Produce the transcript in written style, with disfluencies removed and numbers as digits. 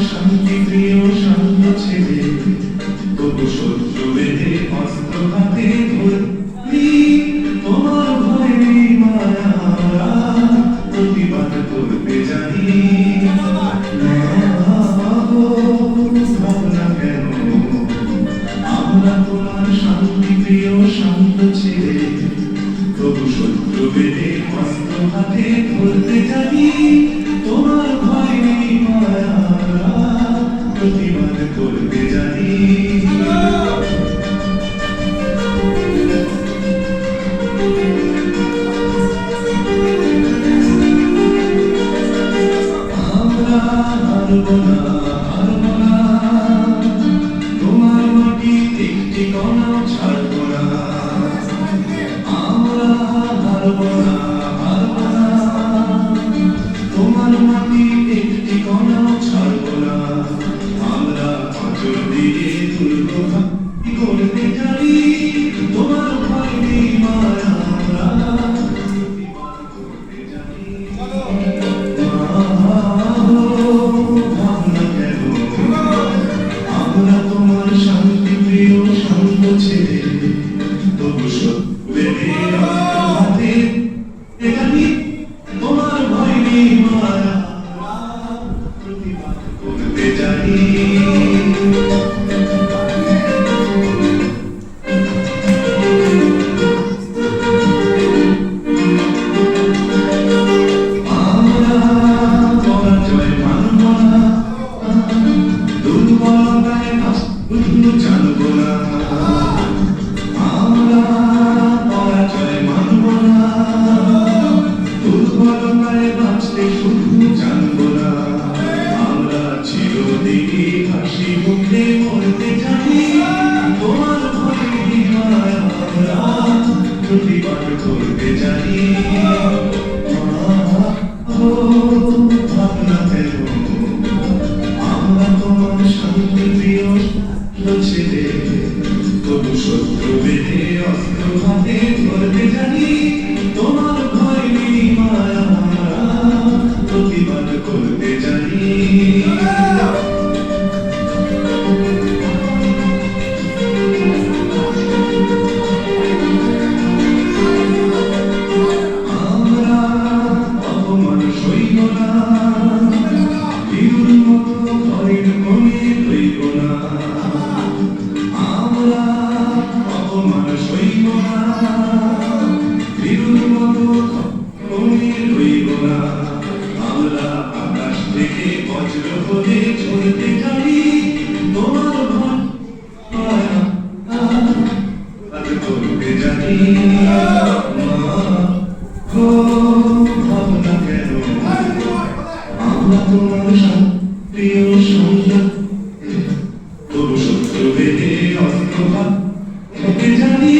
শান্তি প্রিয় শান্ত ছেলে তবু শত্রু বেঁধে অস্ত্র হাতে ধরি তোমার ভয়ে মায়া প্রতিবাদ করতে জানি ভাবনা কেন আমরা তোমার শান্তি প্রিয় শান্ত ছেলে তবু শত্রু বেঁধে অস্ত্র হাতে ধরতে জানি তোমার ভয় নেই মায়া প্রতিবাদ করতে জানি আমরা হারব না হারব না তোমার মাটি একটি কণাও ছাড়ব না আমরা হারব না হারব না তোমার মাটি একটি কণাও ছাড়ব না আমরা আঁচল দিয়ে দুর্গ করতে জানি তোমার ভয় নেই মায়া প্রতিবাদ করতে জানি ভাবনা কেন আমরা তোমার শান্তি প্রিয় শান্ত ছেলে তবু সত্যি হাতে জানি তোমার ভয় নেই মায়া প্রতিবাদ করতে জানি আমরা পরাজয় মানব না দুর্বলতায় শুধু জানব না আমরা পরাজয় মানব না দুর্বলতায় বাঁচতে শুধু জানব না আমরা চিরদিনই হাসি মুখে মরতে জানি তোমার ভয় নেই মায়া আমরা প্রতিবাদ করতে জানি ভাবনা কেন আমরা তোমার শান্তি প্রিয় ছেলে তবু শত্রু বেঁধে অস্ত্র হাতে ধরতে জানি তোমার ভয় নেই মায়া প্রতিবাদ করতে জানি আমরা অপমান সইব না বীরুর মতো ঘরের কোণে রইব না আমরা অপমান সইব না বীরুর মতো কোণে রইব না আমরা আকাশ থেকে বজ্র হয়ে ঝরতে জানি তোমার ভয় করতে জানি ভাবনা কেন আমরা তোমার প্রিয় সুন্দর তবু শত্রু বেঁধে অস্ত্র হাতে জানি